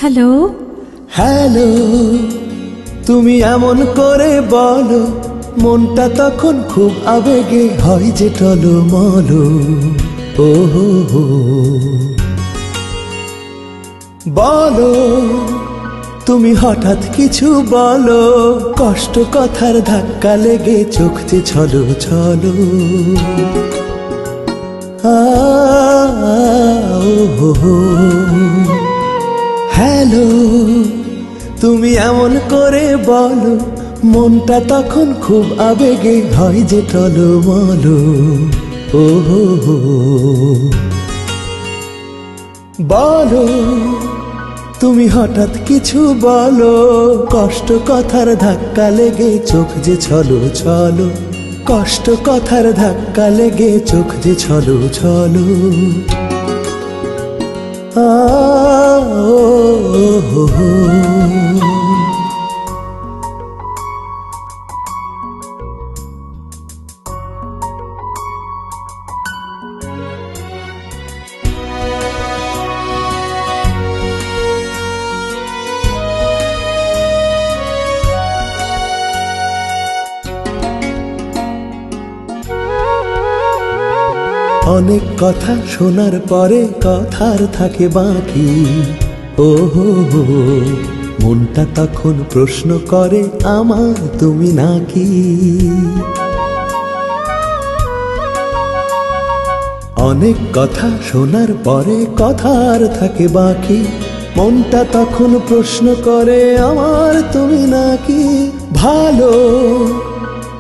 Hello. Hello, তুমি এমন করে বলো, মনটা তখন খুব আবেগে হয় যে টলমলো। ও হো হো, বলো তুমি হঠাৎ কিছু বলো, কষ্ট কথার ধাক্কা লেগে চোখ যে ছলো ছলো। ও হো হো, হ্যালো, তুমি এমন করে বলো, মনটা তখন খুব আবেগে হয় যে টলমলো। ও হো হো, বলো তুমি হঠাৎ কিছু বলো, কষ্ট কথার ধাক্কা লেগে চোখ যে ছলো ছলো। কষ্ট কথার ধাক্কা লেগে চোখ যে ছলো ছলো। অনেক কথা শোনার পরে কথার থাকে বাকি। ও হো হো, মনটা তখন প্রশ্ন করে আমার তুমি নাকি। অনেক কথা শোনার পরে কথার থাকে বাকি, মনটা তখন প্রশ্ন করে আমার তুমি নাকি। ভালো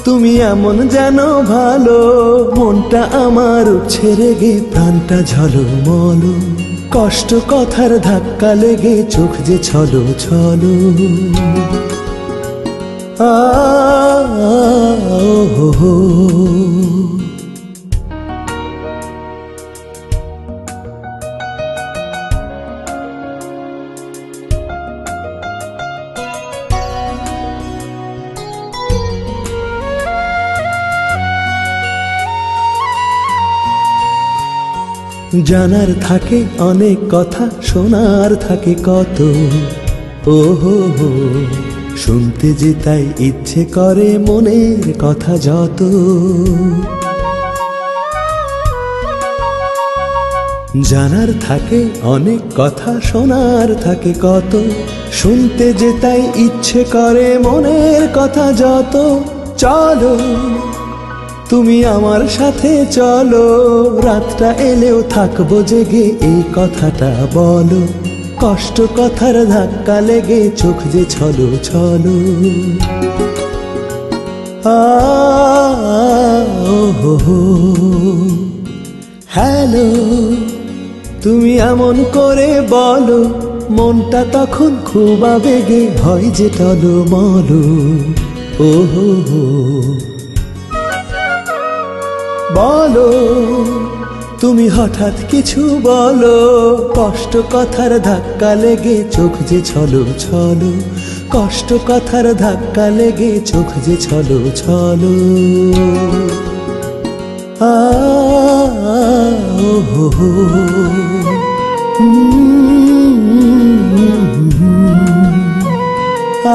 তুমি এমন যেন ভালো, মনটা আমার উঠছে রেগে, প্রাণটা ঝলমলো। কষ্ট কথার ধাক্কা লেগে চোখ যে ছলো ছলো। ও হো, জানার থাকে অনেক কথা, শোনার থাকে কত। ও হো হো, শুনতে যে তাই ইচ্ছে করে মনের কথা যত। জানার থাকে অনেক কথা, শোনার থাকে কত। শুনতে যে তাই ইচ্ছে করে মনের কথা যত। চলো তুমি আমার সাথে চলো, রাতটা এলেও থাকবো জেগে, এই কথাটা বলো। কষ্ট কথার ধাক্কা লেগে চোখ যে ছলো ছলো। ও হো হো, হ্যালো, তুমি এমন করে বলো, মনটা তখন খুব আবেগে হয় যে টলমলো। ও হো হো, বলো তুমি হঠাৎ কিছু বলো, কষ্ট কথার ধাক্কা লেগে চোখ যে ছলো ছলো। কষ্ট কথার ধাক্কা লেগে চোখ যে ছলো ছলো। ও হো হো, আ